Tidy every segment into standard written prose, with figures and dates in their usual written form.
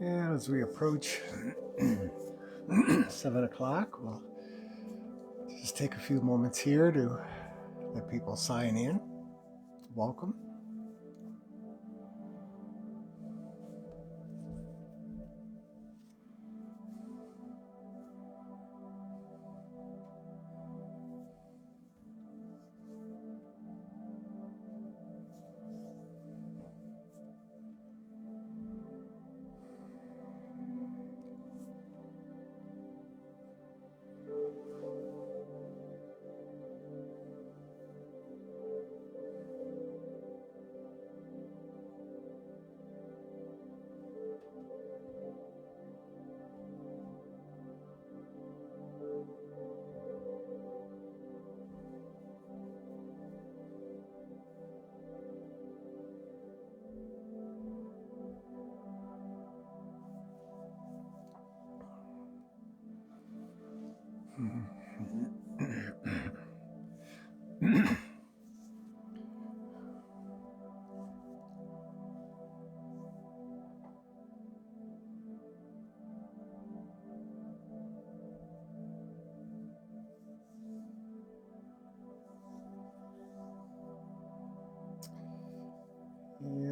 And as we approach 7 o'clock, we'll just take a few moments here to let people sign in. Welcome.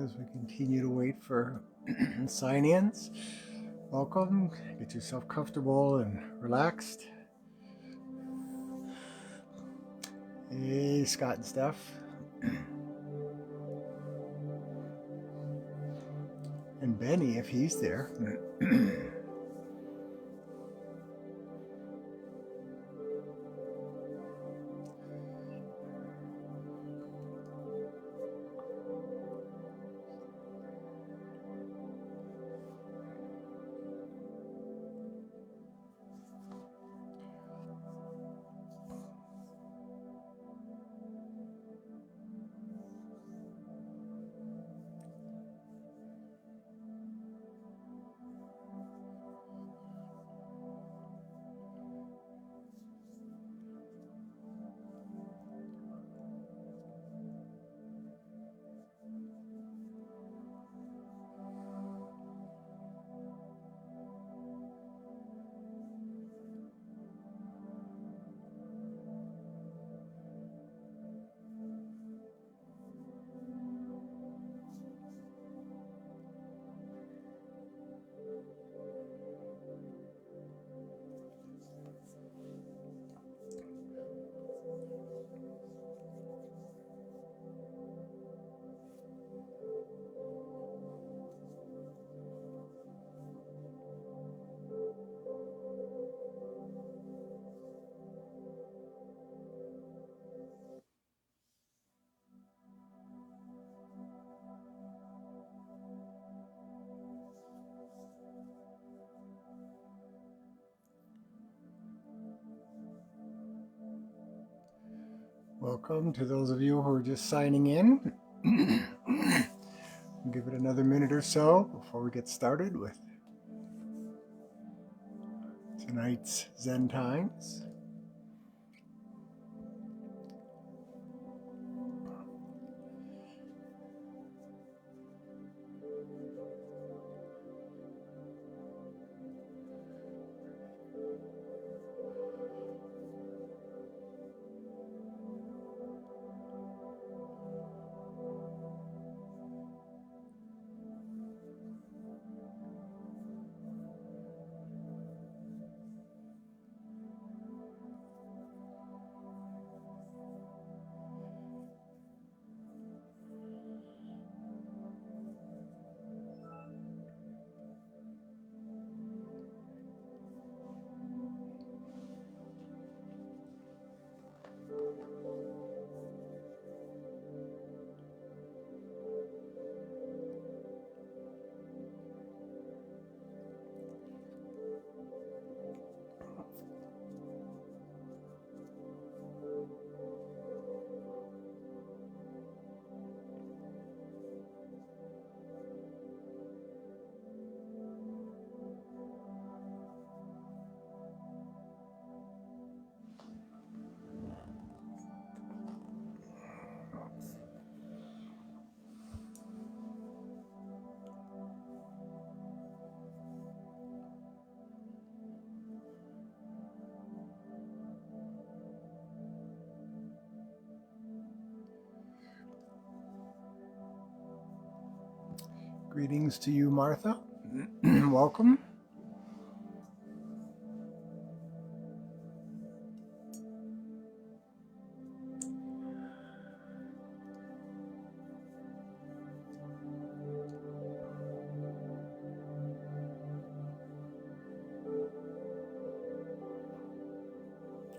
As we continue to wait for sign-ins, welcome. Get yourself comfortable and relaxed. Hey, Scott and Steph. And Benny, if he's there. Welcome to those of you who are just signing in. We'll give it another minute or so before we get started with tonight's Zen Times. Greetings to you, Martha. Welcome.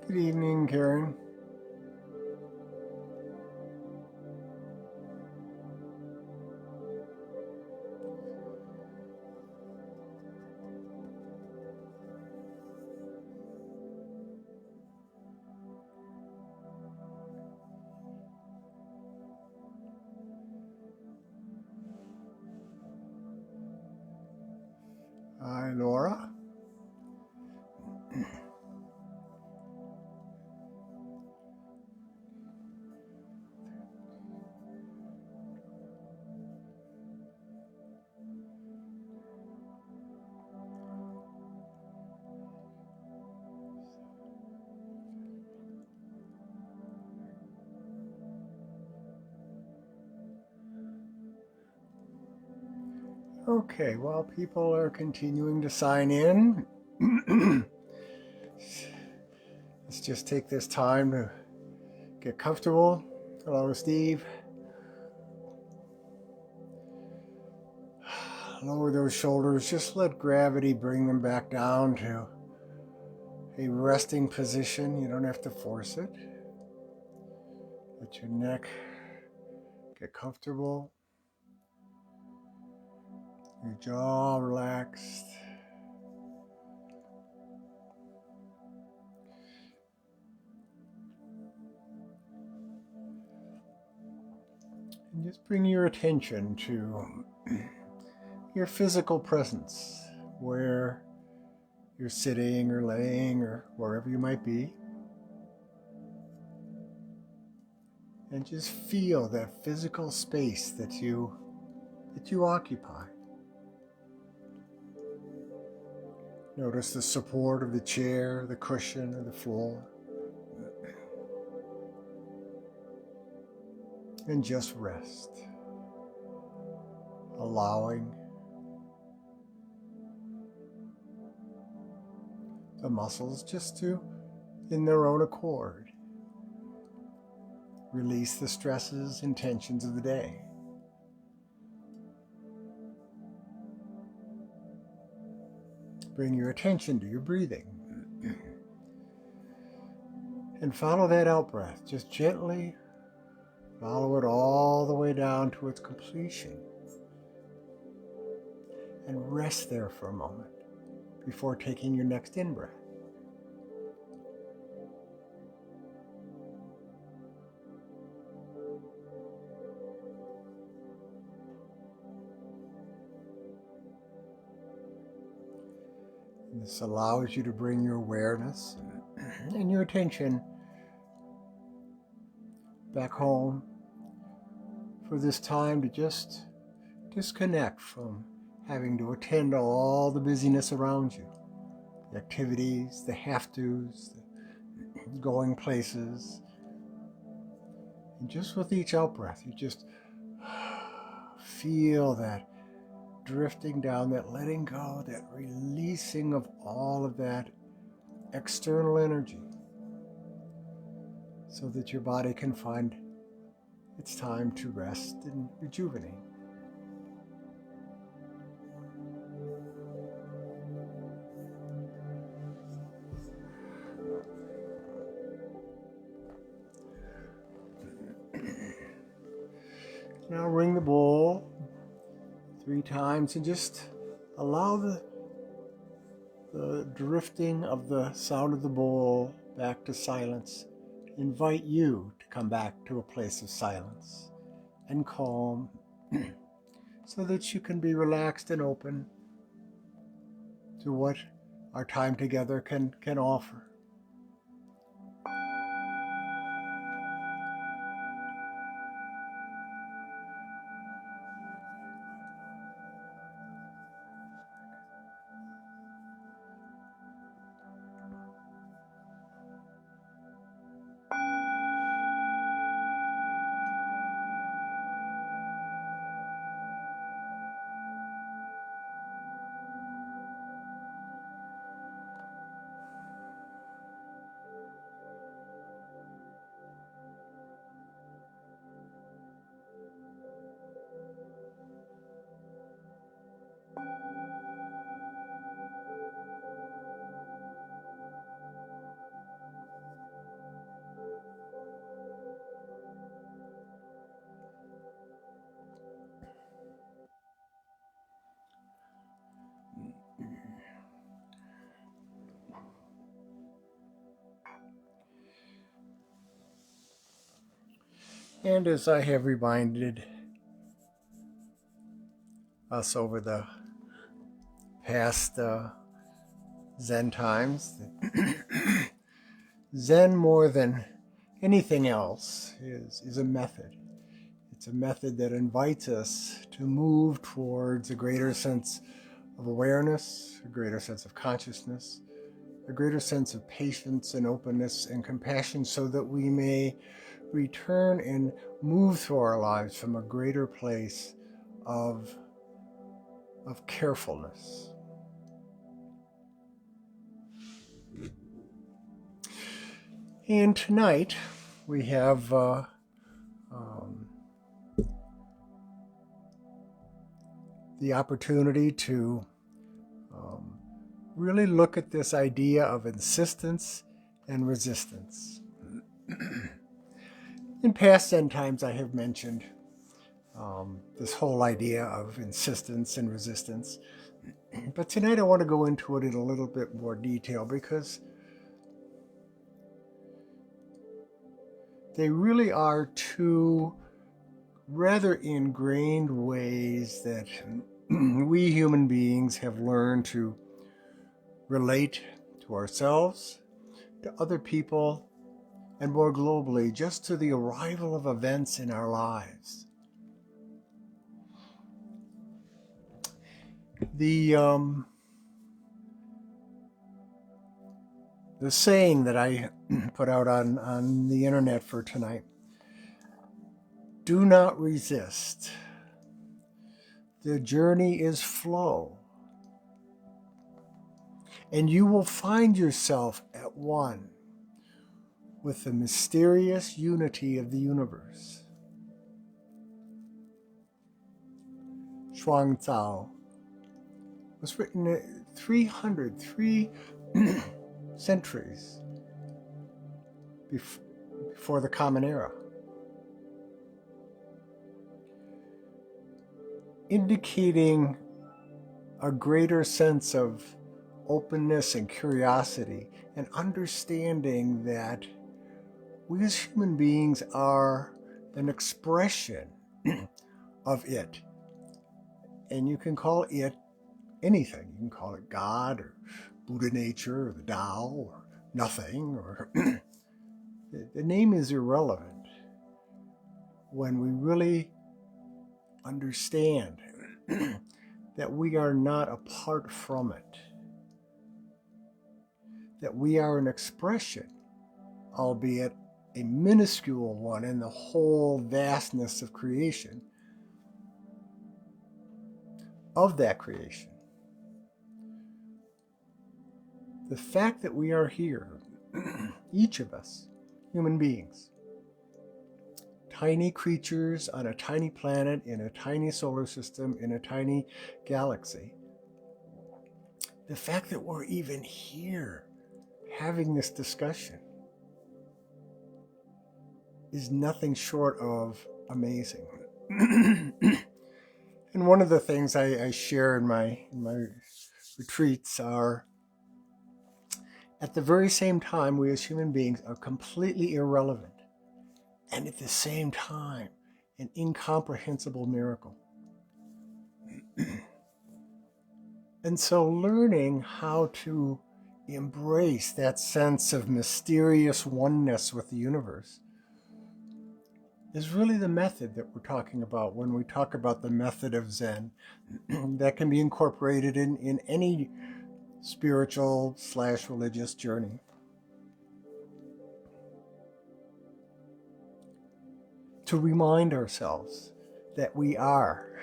Good evening, Karen. Hi, Laura. Okay, while people are continuing to sign in, let's just take this time to get comfortable. Hello, Steve. Lower those shoulders. Just let gravity bring them back down to a resting position. You don't have to force it. Let your neck get comfortable. Your jaw relaxed. And just bring your attention to your physical presence, where you're sitting or laying or wherever you might be. And just feel that physical space that you occupy. Notice the support of the chair, the cushion, or the floor. And just rest, allowing the muscles just to, in their own accord, release the stresses and tensions of the day. Bring your attention to your breathing. And follow that out breath. Just gently follow it all the way down to its completion. And rest there for a moment before taking your next in-breath. This allows you to bring your awareness and your attention back home for this time to just disconnect from having to attend to all the busyness around you, the activities, the have-tos, the going places. And just with each out-breath, you just feel that drifting down, that letting go, that releasing of all of that external energy so that your body can find its time to rest and rejuvenate. Now ring the bowl 3 times and just allow the drifting of the sound of the bowl back to silence. Invite you to come back to a place of silence and calm so that you can be relaxed and open to what our time together can offer. And as I have reminded us over the past Zen Times, Zen, more than anything else, is a method. It's a method that invites us to move towards a greater sense of awareness, a greater sense of consciousness, a greater sense of patience and openness and compassion, so that we may return and move through our lives from a greater place of carefulness. And tonight we have the opportunity to really look at this idea of insistence and resistance. In past Zen Times, I have mentioned this whole idea of insistence and resistance. But tonight I want to go into it in a little bit more detail, because they really are two rather ingrained ways that we human beings have learned to relate to ourselves, to other people, and more globally, just to the arrival of events in our lives. The saying that I put out on the internet for tonight: do not resist. The journey is flow. And you will find yourself at one with the mysterious unity of the universe. Chuang Tzu was written 3 centuries before the Common Era, indicating a greater sense of openness and curiosity, and understanding that we as human beings are an expression of it. And you can call it anything. You can call it God, or Buddha nature, or the Tao, or nothing, or the name is irrelevant when we really understand that we are not apart from it, that we are an expression, albeit a minuscule one in the whole vastness of creation, of that creation. The fact that we are here, each of us, human beings, tiny creatures on a tiny planet, in a tiny solar system, in a tiny galaxy, the fact that we're even here having this discussion is nothing short of amazing. And one of the things I share in my retreats are, at the very same time, we as human beings are completely irrelevant, and at the same time, an incomprehensible miracle. And so learning how to embrace that sense of mysterious oneness with the universe is really the method that we're talking about when we talk about the method of Zen that can be incorporated in any spiritual/religious journey. To remind ourselves that we are,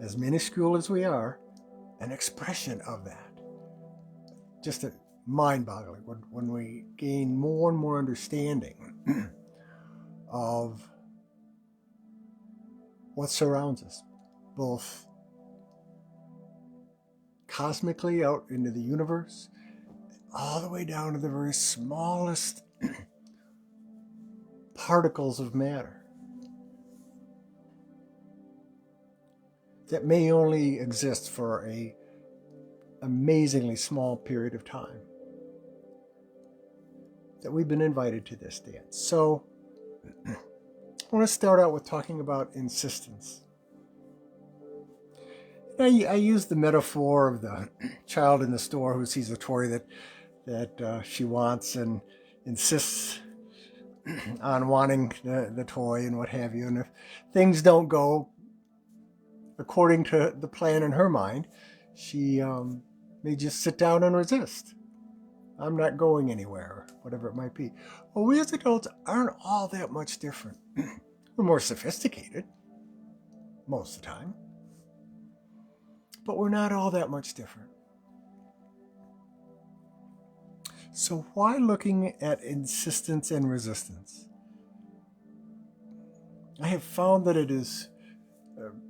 as minuscule as we are, an expression of that. Just mind-boggling when we gain more and more understanding of what surrounds us, both cosmically out into the universe, all the way down to the very smallest particles of matter that may only exist for a amazingly small period of time, that we've been invited to this dance. So I want to start out with talking about insistence. I use the metaphor of the child in the store who sees a toy that she wants and insists on wanting the toy and what have you. And if things don't go according to the plan in her mind, she may just sit down and resist. I'm not going anywhere, whatever it might be. Well, we as adults aren't all that much different. We're more sophisticated most of the time, but we're not all that much different. So why looking at insistence and resistance? I have found that it is,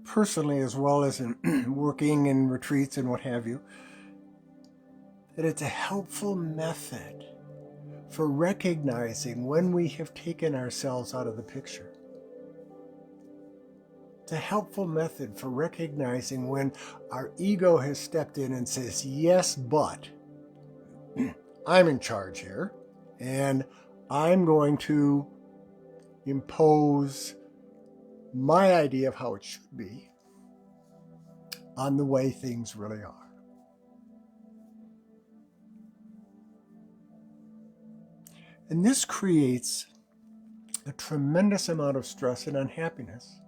personally as well as in working in retreats and what have you, that it's a helpful method for recognizing when we have taken ourselves out of the picture. It's a helpful method for recognizing when our ego has stepped in and says, yes, but I'm in charge here, and I'm going to impose my idea of how it should be on the way things really are. And this creates a tremendous amount of stress and unhappiness.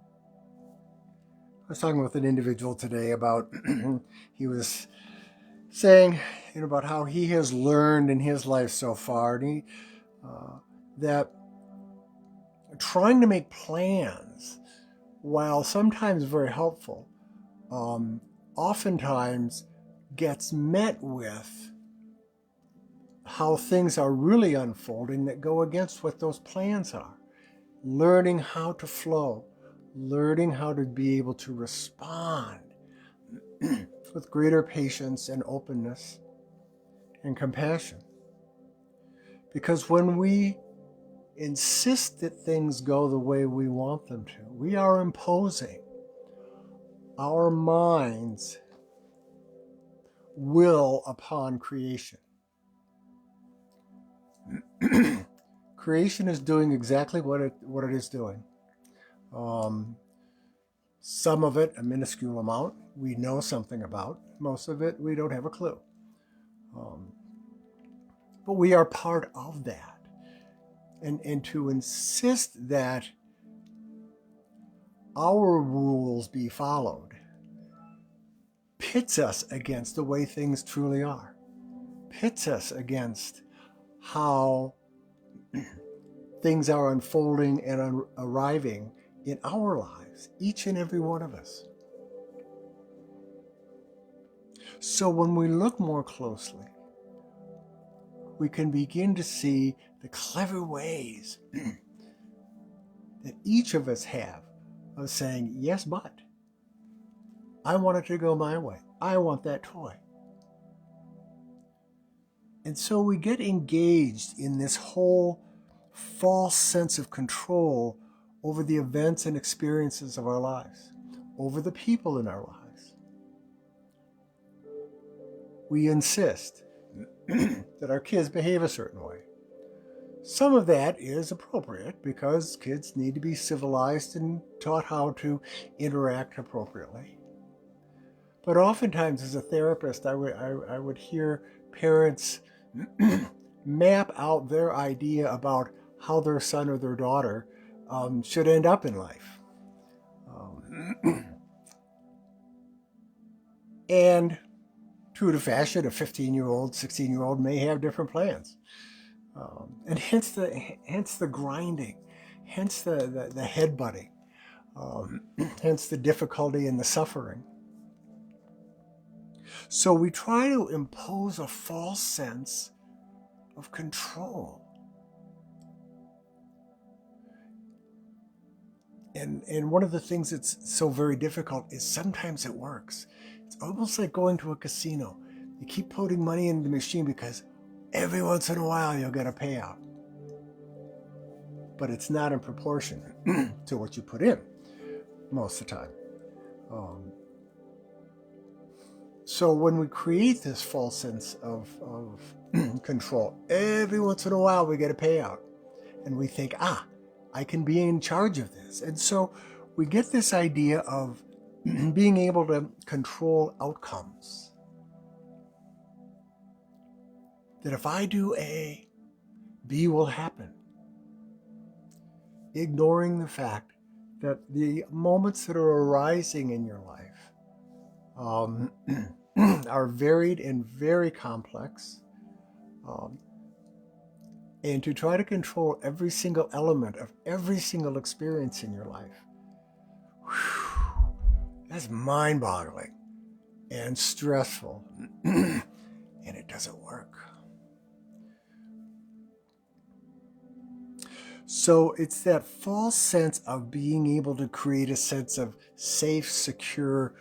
I was talking with an individual today about, he was saying about how he has learned in his life so far, and that trying to make plans, while sometimes very helpful, oftentimes gets met with how things are really unfolding that go against what those plans are. Learning how to flow, learning how to be able to respond with greater patience and openness and compassion. Because when we insist that things go the way we want them to, we are imposing our mind's will upon creation. Creation is doing exactly what it is doing. Some of it, a minuscule amount, we know something about. Most of it, we don't have a clue. But we are part of that. And to insist that our rules be followed pits us against the way things truly are. Pits us against how things are unfolding and arriving in our lives, each and every one of us. So when we look more closely, we can begin to see the clever ways that each of us have of saying, yes, but I want it to go my way. I want that toy. And so we get engaged in this whole false sense of control over the events and experiences of our lives, over the people in our lives. We insist that our kids behave a certain way. Some of that is appropriate because kids need to be civilized and taught how to interact appropriately. But oftentimes as a therapist, I would hear parents map out their idea about how their son or their daughter should end up in life. And true to fashion, a 15-year-old, 16-year-old may have different plans. And hence the grinding, hence the headbutting, hence the difficulty and the suffering. So we try to impose a false sense of control. And one of the things that's so very difficult is sometimes it works. It's almost like going to a casino. You keep putting money in the machine because every once in a while you'll get a payout. But it's not in proportion to what you put in most of the time. So when we create this false sense of control, every once in a while we get a payout. And we think, I I can be in charge of this. And so we get this idea of being able to control outcomes. That if I do A, B will happen. Ignoring the fact that the moments that are arising in your life are varied and very complex. And to try to control every single element of every single experience in your life, that's mind-boggling and stressful, and it doesn't work. So it's that false sense of being able to create a sense of safe, secure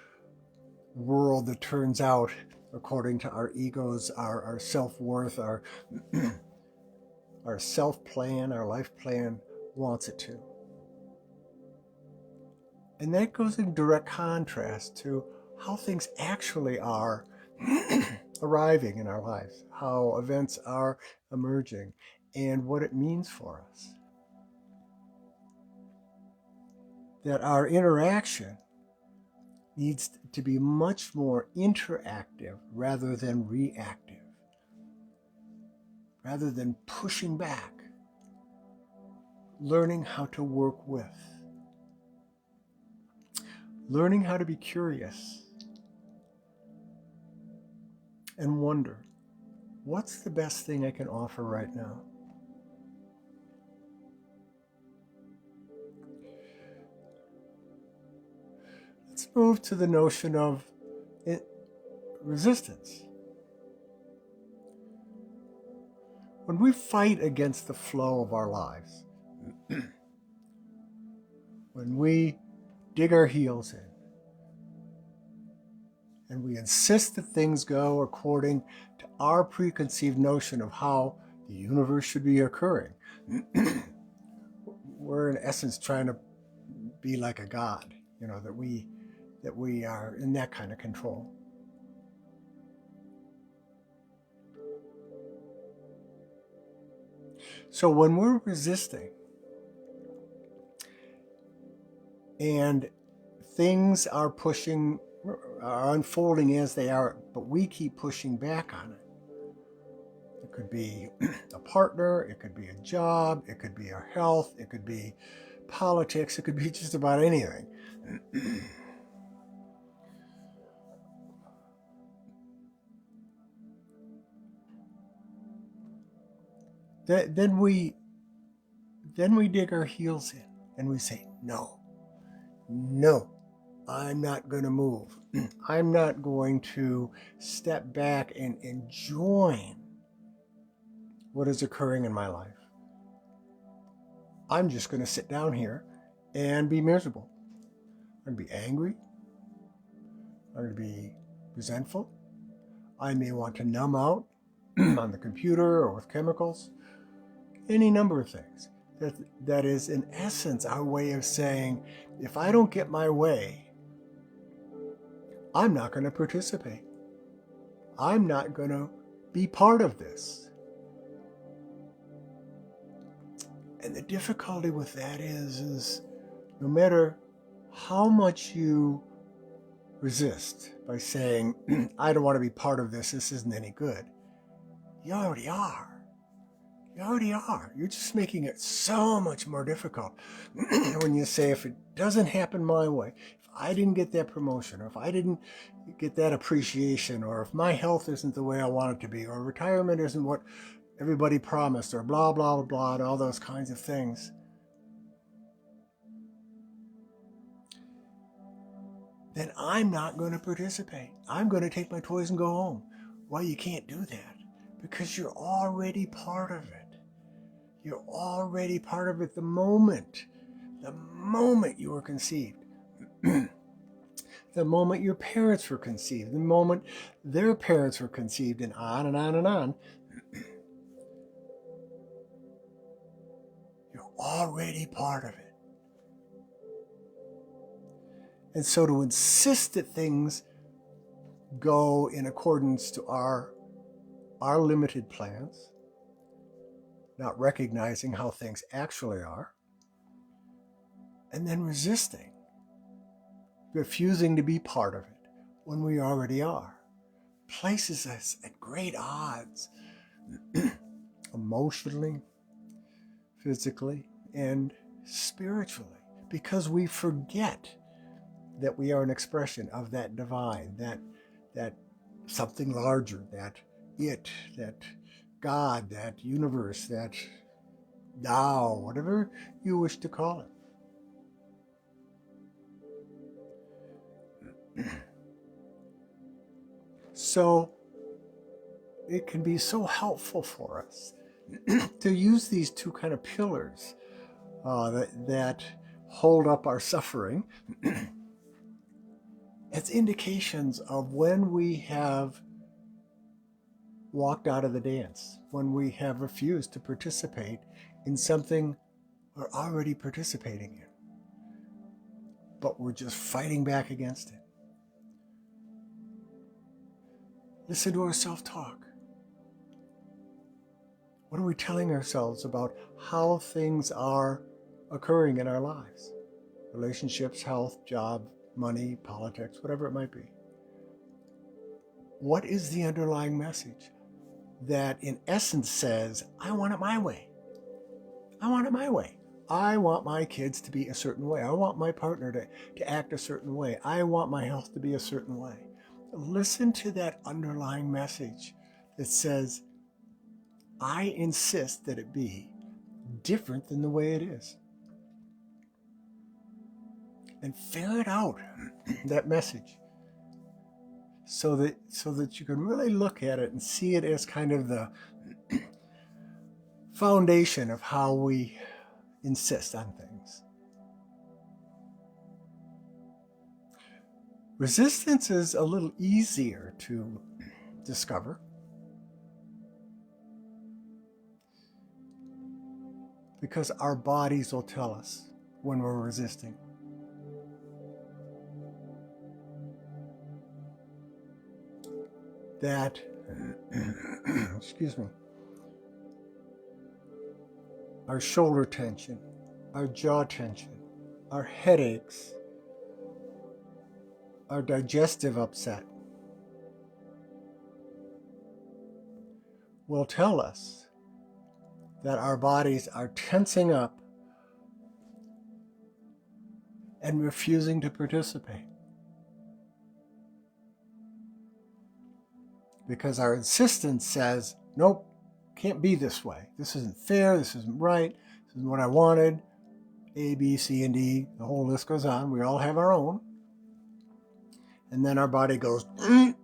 world that turns out, according to our egos, our self-worth, our self-plan, our life plan wants it to. And that goes in direct contrast to how things actually are arriving in our lives, how events are emerging, and what it means for us. That our interaction needs to be much more interactive rather than reactive, rather than pushing back, learning how to work with, learning how to be curious and wonder, what's the best thing I can offer right now? Let's move to the notion of resistance. When we fight against the flow of our lives, when we dig our heels in, and we insist that things go according to our preconceived notion of how the universe should be occurring, we're in essence trying to be like a god, that we are in that kind of control. So when we're resisting and things are unfolding as they are, but we keep pushing back on it. It could be a partner, it could be a job, it could be our health, it could be politics, it could be just about anything. Then we dig our heels in and we say, no, I'm not going to move. I'm not going to step back and join what is occurring in my life. I'm just going to sit down here and be miserable. I'm going to be angry. I'm going to be resentful. I may want to numb out on the computer or with chemicals. Any number of things. That is, in essence, our way of saying, if I don't get my way, I'm not going to participate. I'm not going to be part of this. And the difficulty with that is no matter how much you resist by saying, I don't want to be part of this isn't any good, you already are. You already are. You're just making it so much more difficult when you say, if it doesn't happen my way, if I didn't get that promotion, or if I didn't get that appreciation, or if my health isn't the way I want it to be, or retirement isn't what everybody promised, or blah, blah, blah, and all those kinds of things, then I'm not going to participate. I'm going to take my toys and go home. Well, you can't do that because you're already part of it. You're already part of it the moment you were conceived. The moment your parents were conceived, the moment their parents were conceived, and on and on and on. You're already part of it. And so to insist that things go in accordance to our limited plans, not recognizing how things actually are, and then resisting, refusing to be part of it when we already are, places us at great odds emotionally, physically, and spiritually, because we forget that we are an expression of that divine, that something larger, that God, that universe, that Tao, whatever you wish to call it. So it can be so helpful for us to use these two kind of pillars that hold up our suffering as indications of when we have walked out of the dance, when we have refused to participate in something we're already participating in, but we're just fighting back against it. Listen to our self-talk. What are we telling ourselves about how things are occurring in our lives? Relationships, health, job, money, politics, whatever it might be. What is the underlying message that in essence says, I want it my way. I want it my way. I want my kids to be a certain way. I want my partner to act a certain way. I want my health to be a certain way. Listen to that underlying message that says, I insist that it be different than the way it is. And ferret out that message so that you can really look at it and see it as kind of the foundation of how we insist on things. Resistance is a little easier to discover because our bodies will tell us when we're resisting. That, excuse me, our shoulder tension, our jaw tension, our headaches, our digestive upset will tell us that our bodies are tensing up and refusing to participate. Because our insistence says, nope, can't be this way. This isn't fair, this isn't right, this isn't what I wanted. A, B, C, and D, the whole list goes on. We all have our own. And then our body goes and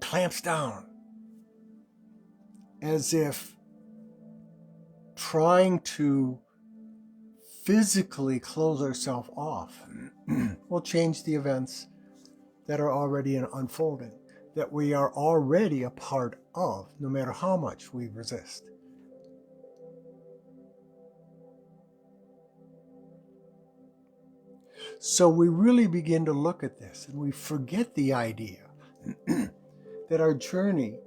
clamps down as if trying to physically close ourselves off will change the events that are already unfolding, that we are already a part of, no matter how much we resist. So we really begin to look at this and we forget the idea that our journey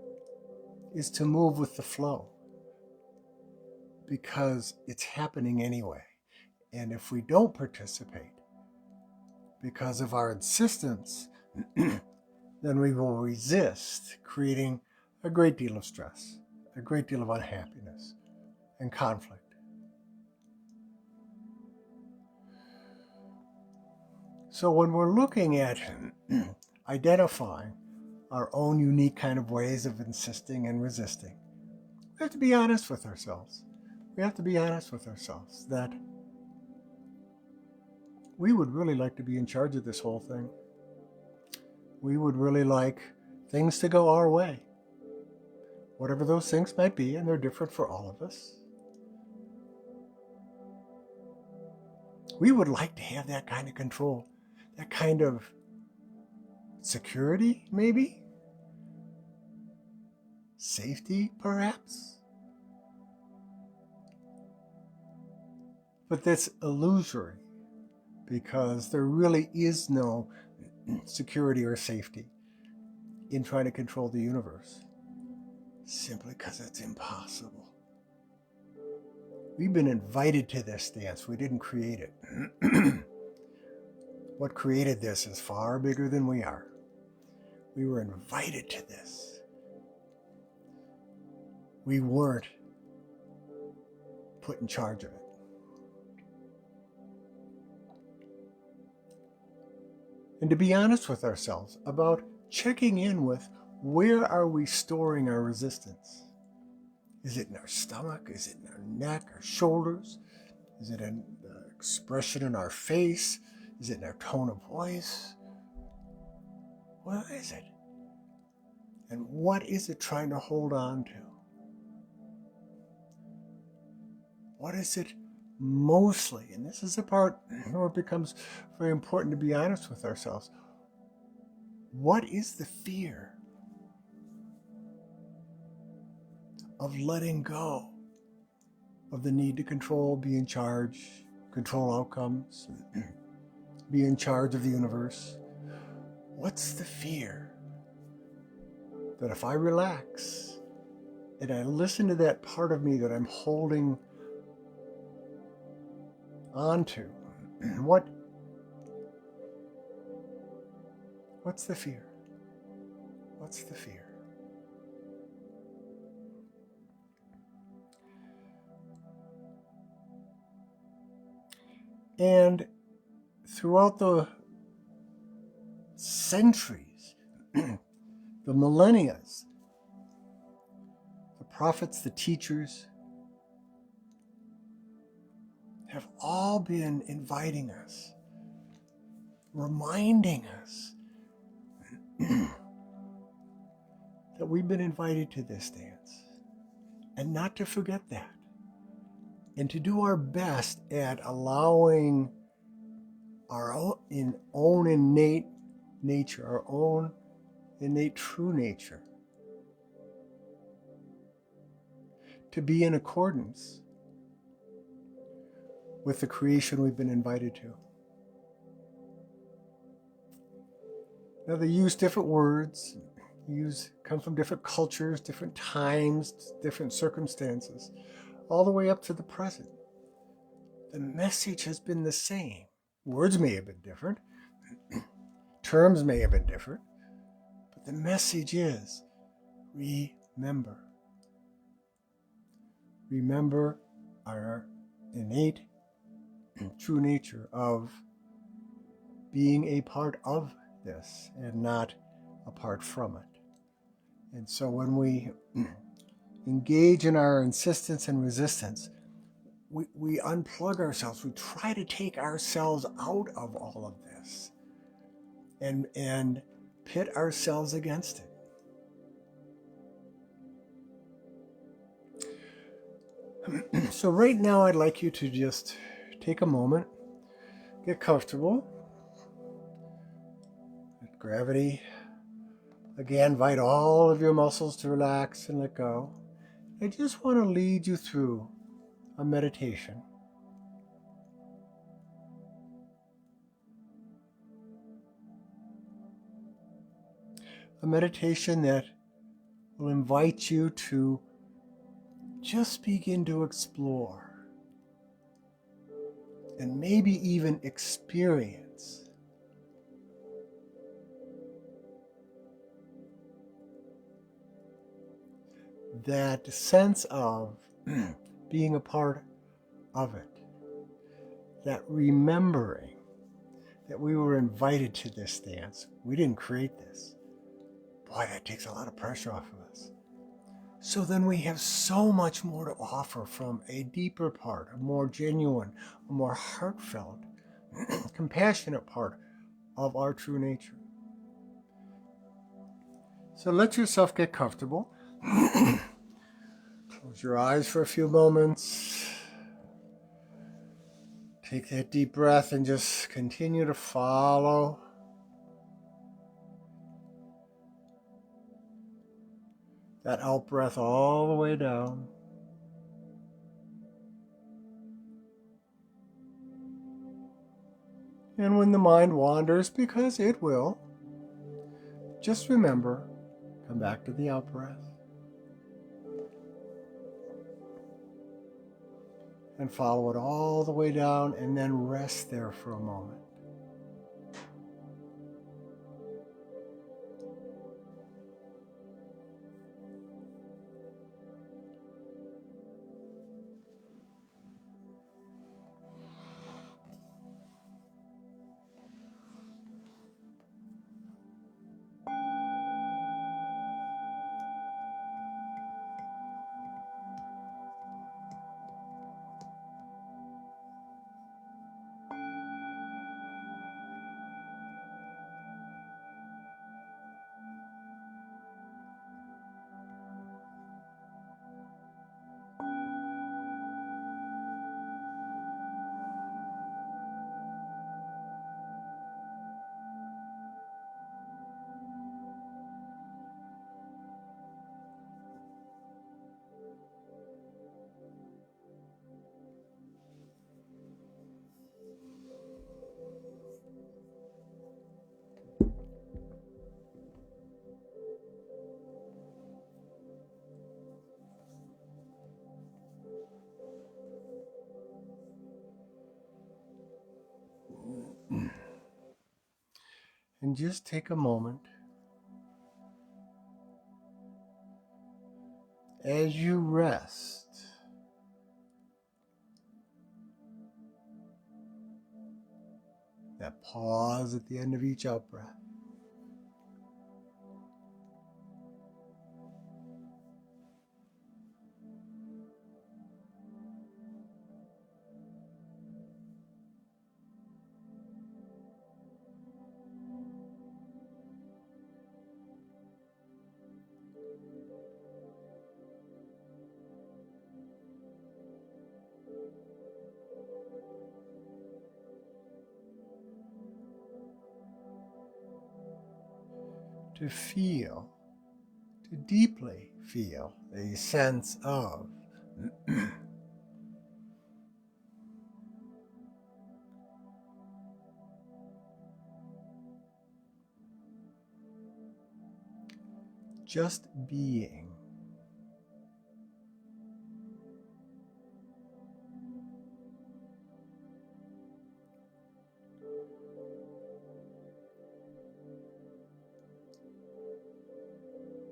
is to move with the flow because it's happening anyway. And if we don't participate because of our insistence, then we will resist, creating a great deal of stress, a great deal of unhappiness and conflict. So when we're looking at identifying our own unique kind of ways of insisting and resisting, we have to be honest with ourselves. We have to be honest with ourselves that we would really like to be in charge of this whole thing. We would really like things to go our way, whatever those things might be, and they're different for all of us. We would like to have that kind of control, that kind of security, maybe? Safety, perhaps? But that's illusory because there really is no security or safety in trying to control the universe, simply because it's impossible. We've been invited to this stance. We didn't create it. What created this is far bigger than we are. We were invited to this. We weren't put in charge of it. And to be honest with ourselves about checking in with, where are we storing our resistance? Is it in our stomach? Is it in our neck, our shoulders? Is it in the expression in our face? Is it in our tone of voice? What is it? And what is it trying to hold on to? What is it mostly? And this is the part where it becomes very important to be honest with ourselves. What is the fear of letting go of the need to control, be in charge, control outcomes, be in charge of the universe? What's the fear that if I relax and I listen to that part of me that I'm holding onto, what's the fear? What's the fear? And throughout the centuries, the millennia, the prophets, the teachers, have all been inviting us, reminding us that we've been invited to this dance, and not to forget that, and to do our best at allowing our own innate nature, our own innate true nature, to be in accordance with the creation we've been invited to. Now, they use different words, come from different cultures, different times, different circumstances, all the way up to the present. The message has been the same. Words may have been different, terms may have been different, but the message is, remember. Remember our innate true nature of being a part of this and not apart from it. And so when we engage in our insistence and resistance, we unplug ourselves. We try to take ourselves out of all of this and pit ourselves against it. So right now I'd like you to just take a moment, get comfortable. Let gravity, again, invite all of your muscles to relax and let go. I just want to lead you through a meditation. A meditation that will invite you to just begin to explore and maybe even experience that sense of being a part of it, that remembering that we were invited to this dance. We didn't create this. Boy, that takes a lot of pressure off of us. So then we have so much more to offer from a deeper part, a more genuine, a more heartfelt, compassionate part of our true nature. So let yourself get comfortable. Close your eyes for a few moments. Take that deep breath and just continue to follow that out breath all the way down. And when the mind wanders, because it will, just remember, come back to the out breath. and follow it all the way down, and then rest there for a moment. And just take a moment as you rest. That pause at the end of each out breath. To feel, to deeply feel a sense of just being.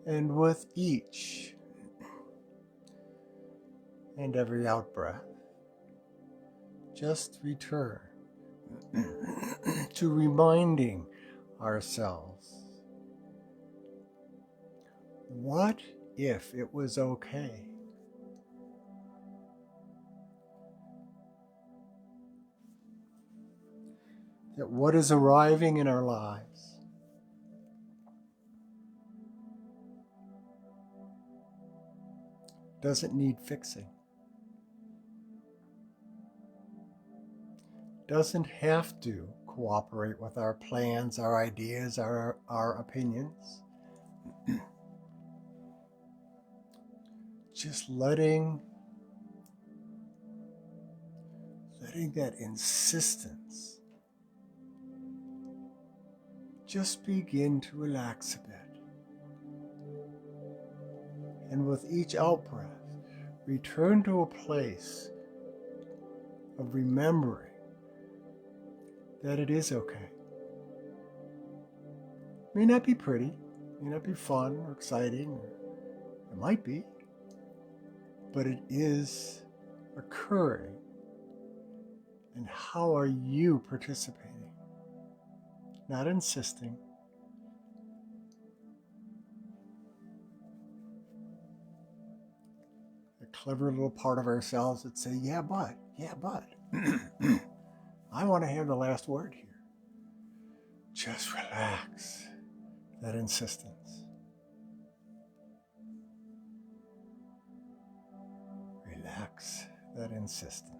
And with each and every out breath, just return to reminding ourselves, what if it was okay? That what is arriving in our lives doesn't need fixing, doesn't have to cooperate with our plans, our ideas, our opinions. Just letting that insistence just begin to relax a bit. And with each out breath, return to a place of remembering that it is okay. It may not be pretty, it may not be fun or exciting, or it might be, but it is occurring. And how are you participating? Not insisting. A clever little part of ourselves that say, yeah, but. I want to have the last word here. Just relax that insistence. Relax that insistence.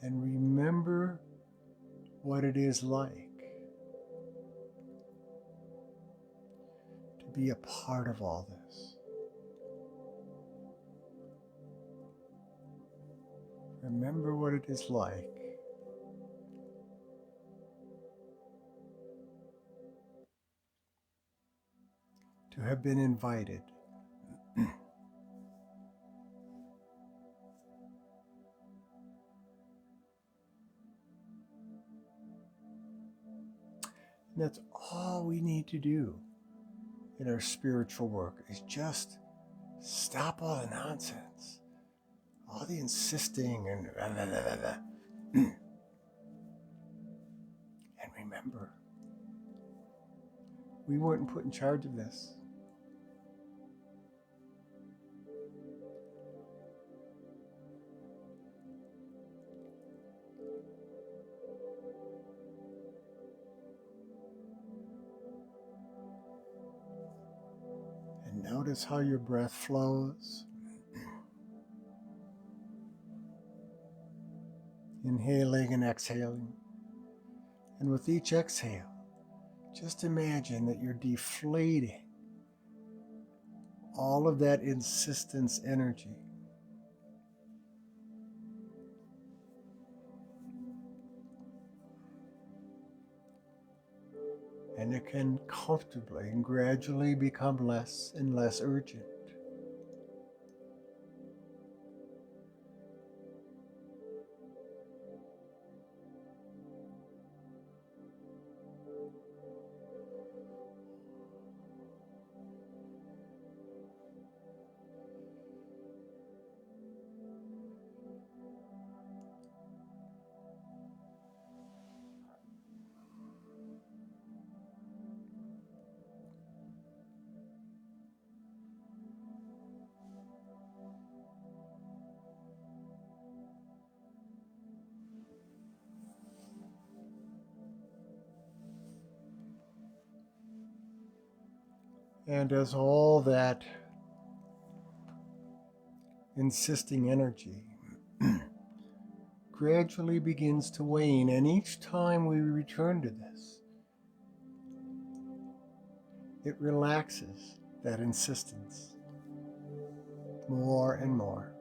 And remember what it is like to be a part of all this. Remember what it is like to have been invited and that's all we need to do in our spiritual work, is just stop all the nonsense, all the insisting and blah, blah, blah, blah, blah. And remember, we weren't put in charge of this. And notice how your breath flows. Inhaling and exhaling. And with each exhale, just imagine that you're deflating all of that insistence energy. And it can comfortably and gradually become less and less urgent. And as all that insisting energy gradually begins to wane, and each time we return to this, it relaxes that insistence more and more.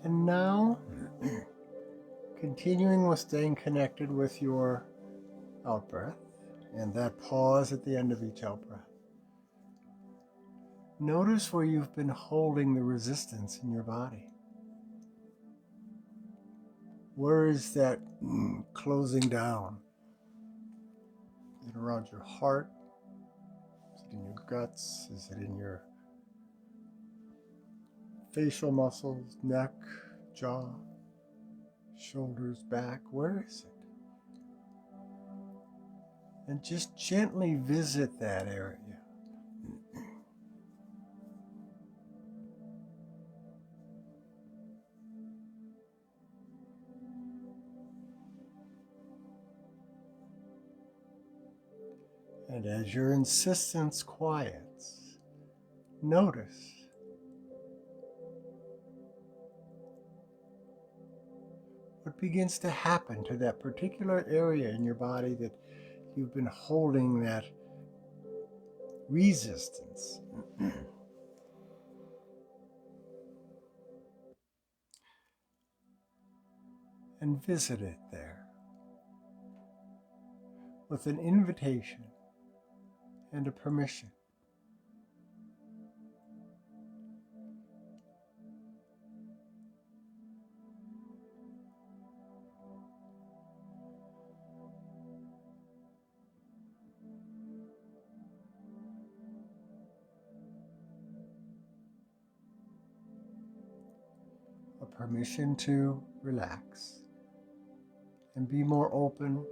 And now, continuing with staying connected with your out-breath and that pause at the end of each out-breath, notice where you've been holding the resistance in your body. Where is that closing down? Is it around your heart? Is it in your guts? Is it in your facial muscles, neck, jaw, shoulders, back? Where is it? And just gently visit that area. And as your insistence quiets, notice what begins to happen to that particular area in your body that you've been holding that resistance. And visit it there with an invitation and a permission. A permission to relax and be more open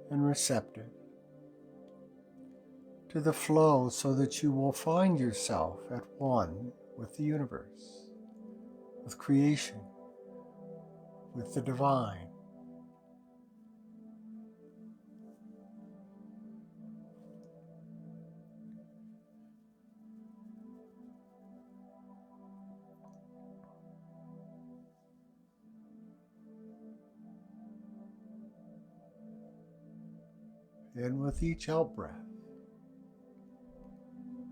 and receptive to the flow, so that you will find yourself at one with the universe, with creation, with the divine. And with each out breath,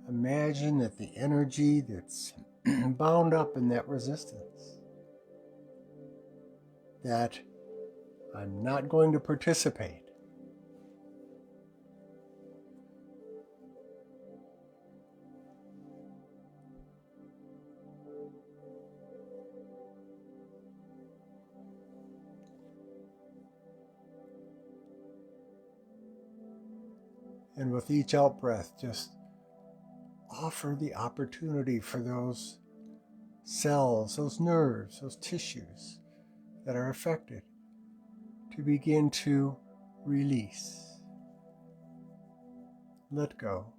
imagine that the energy that's bound up in that resistance, that I'm not going to participate, and with each out breath, just offer the opportunity for those cells, those nerves, those tissues that are affected to begin to release, let go.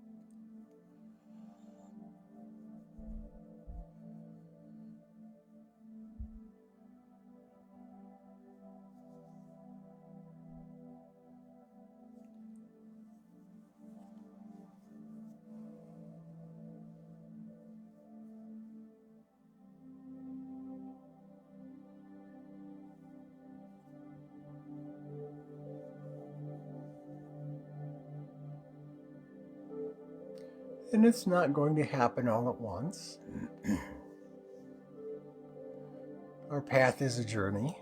And it's not going to happen all at once. Our path is a journey.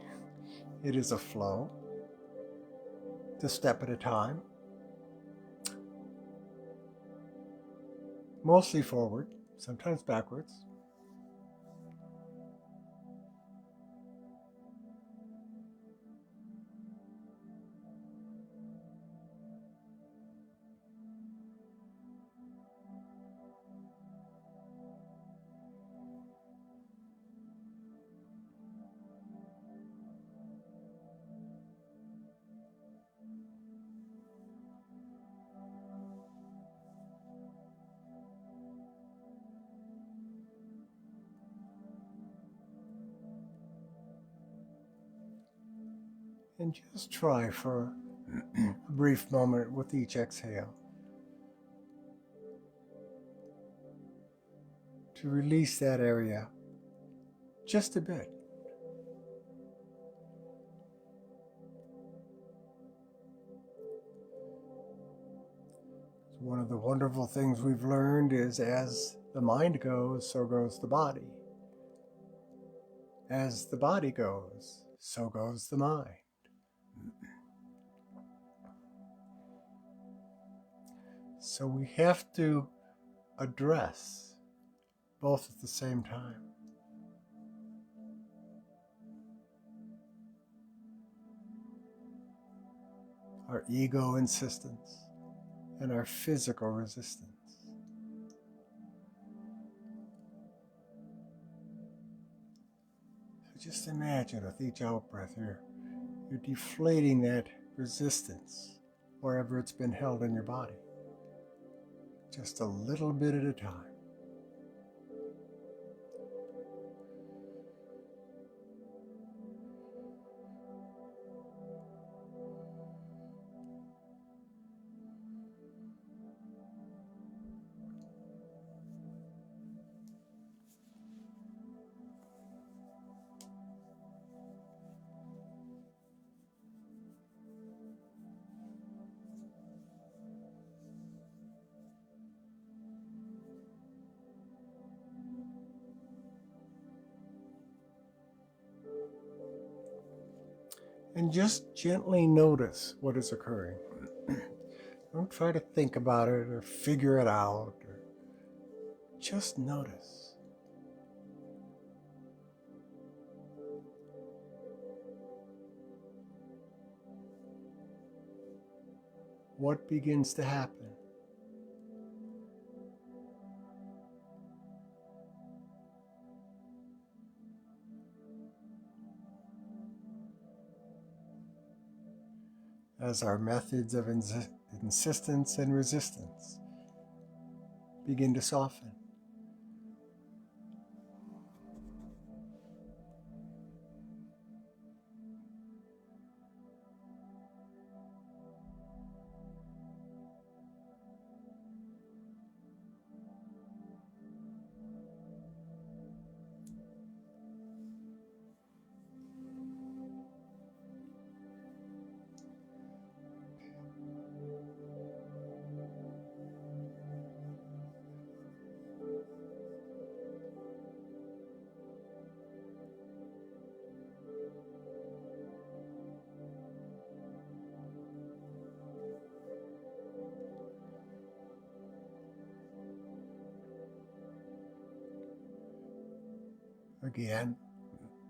It is a flow, a step at a time, mostly forward, sometimes backwards. And just try for a brief moment with each exhale to release that area just a bit. One of the wonderful things we've learned is as the mind goes, so goes the body. As the body goes, so goes the mind. So we have to address both at the same time. Our ego insistence and our physical resistance. So just imagine with each out breath here, you're deflating that resistance wherever it's been held in your body. Just a little bit at a time. And just gently notice what is occurring. Don't try to think about it or figure it out. Just notice. What begins to happen? As our methods of insistence and resistance begin to soften. Again,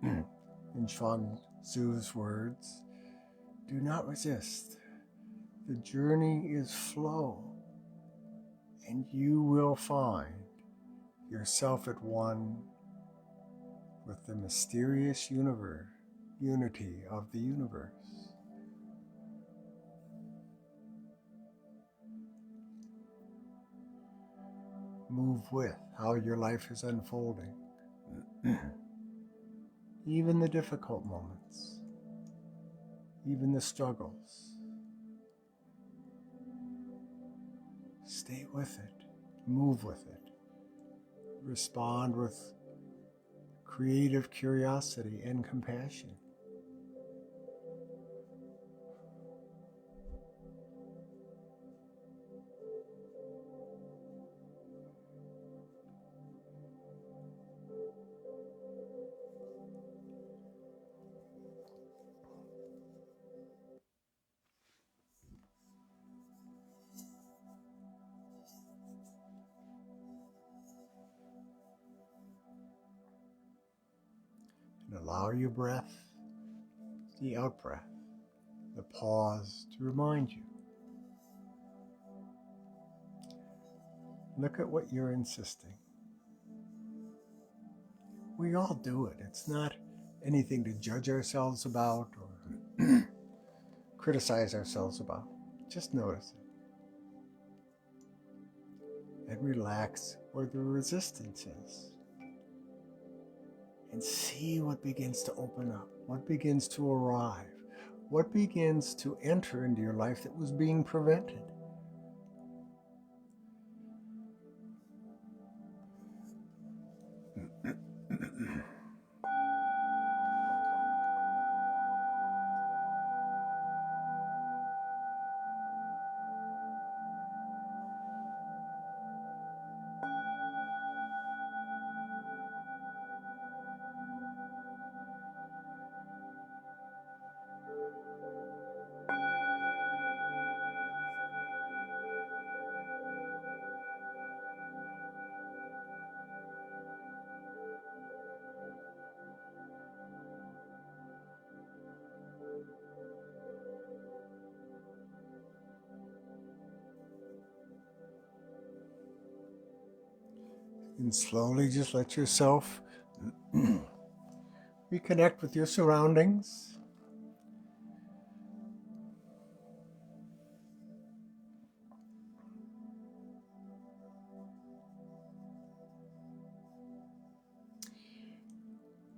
in Chuang Tzu's words, do not resist. The journey is flow, and you will find yourself at one with the mysterious unity of the universe. Move with how your life is unfolding, even the difficult moments, even the struggles. Stay with it, move with it, respond with creative curiosity and compassion. And allow your breath, the out-breath, the pause to remind you. Look at what you're insisting. We all do it. It's not anything to judge ourselves about or criticize ourselves about. Just notice it. And relax where the resistance is. And see what begins to open up, what begins to arrive, what begins to enter into your life that was being prevented. And slowly just let yourself reconnect with your surroundings.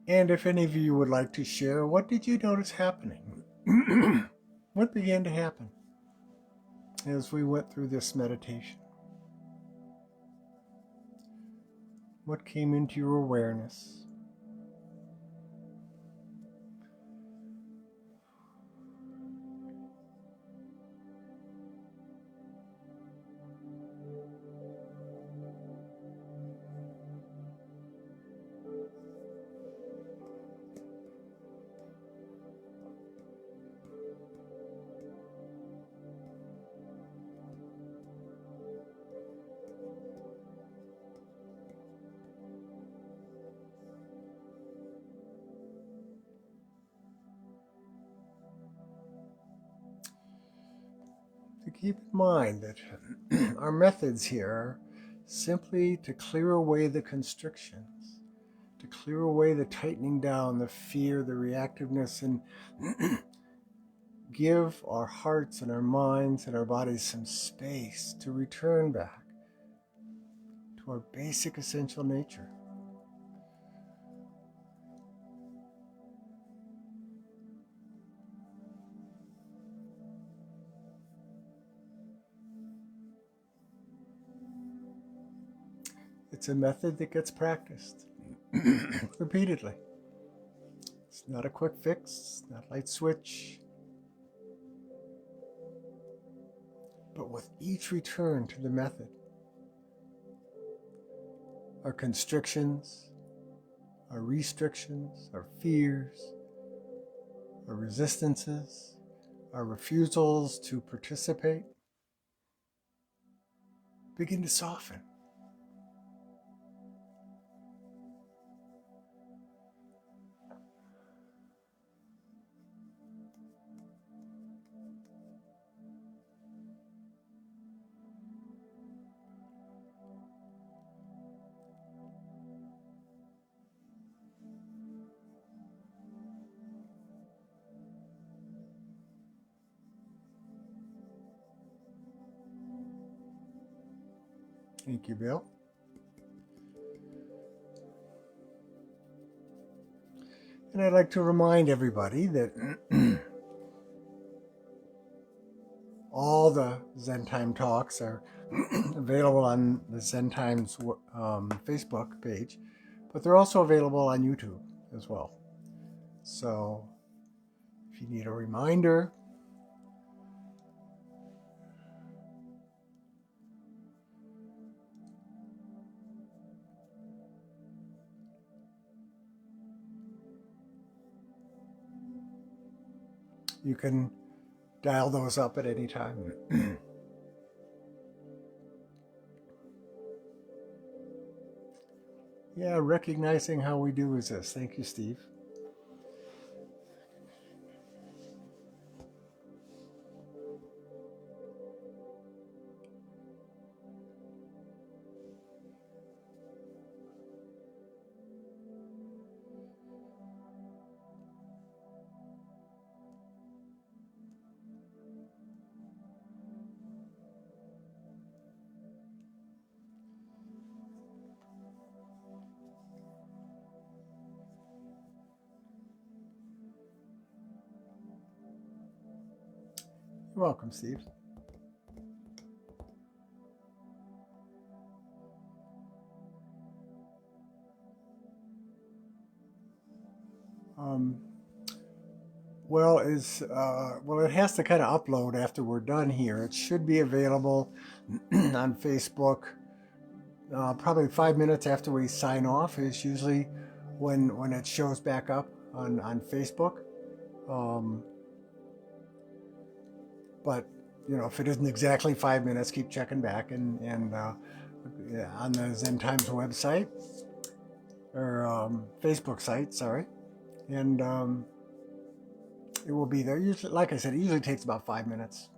And if any of you would like to share, what did you notice happening? What began to happen as we went through this meditation? What came into your awareness? To keep in mind that our methods here are simply to clear away the constrictions, to clear away the tightening down, the fear, the reactiveness, and give our hearts and our minds and our bodies some space to return back to our basic essential nature. It's a method that gets practiced repeatedly. It's not a quick fix, it's not a light switch. But with each return to the method, our constrictions, our restrictions, our fears, our resistances, our refusals to participate begin to soften. Thank you, Bill. And I'd like to remind everybody that all the Zen Time talks are available on the Zen Times Facebook page, but they're also available on YouTube as well. So if you need a reminder, you can dial those up at any time. Yeah, recognizing how we do is this. Thank you, Steve. You're welcome, Steve. Well, it has to kind of upload after we're done here. It should be available on Facebook probably 5 minutes after we sign off is usually when it shows back up on Facebook. But if it isn't exactly 5 minutes, keep checking back and on the Zen Times website or Facebook site, sorry, and it will be there. Usually, like I said, it usually takes about 5 minutes.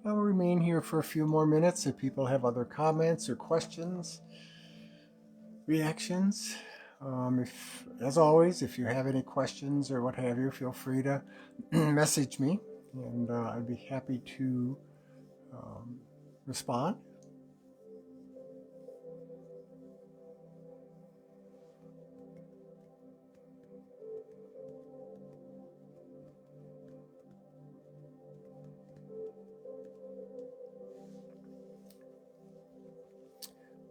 I'll remain here for a few more minutes if people have other comments or questions, reactions. As always, if you have any questions or what have you, feel free to message me, and I'd be happy to respond.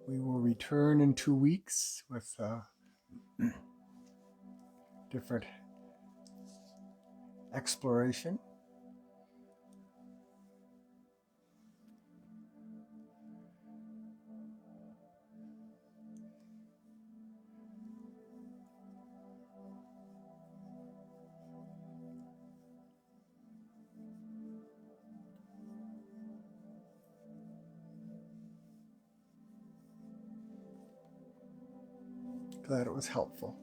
We will return in 2 weeks with different exploration. Glad it was helpful.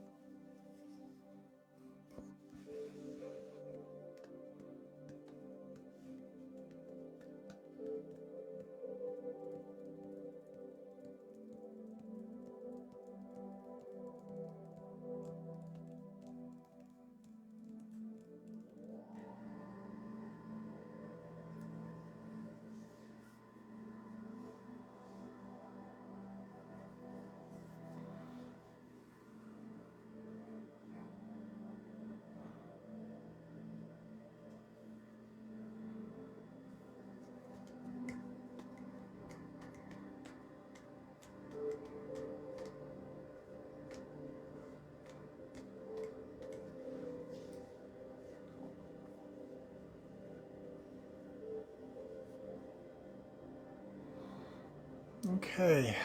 Okay,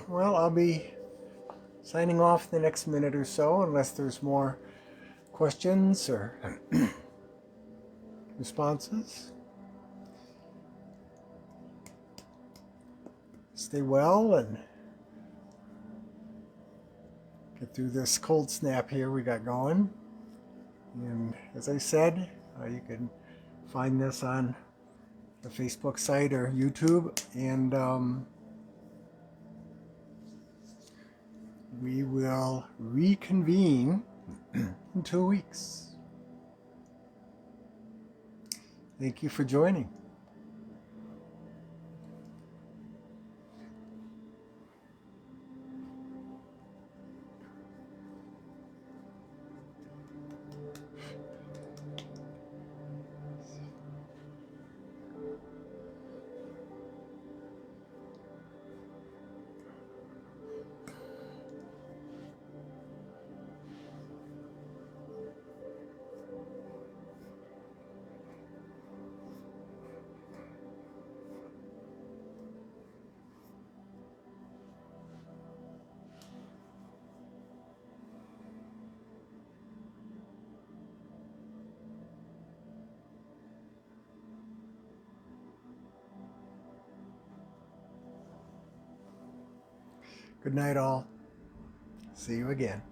well, I'll be signing off the next minute or so unless there's more questions or responses. Stay well and get through this cold snap here we got going. And as I said, you can find this on the Facebook site or YouTube, and we will reconvene in 2 weeks. Thank you for joining. Good night, all. See you again.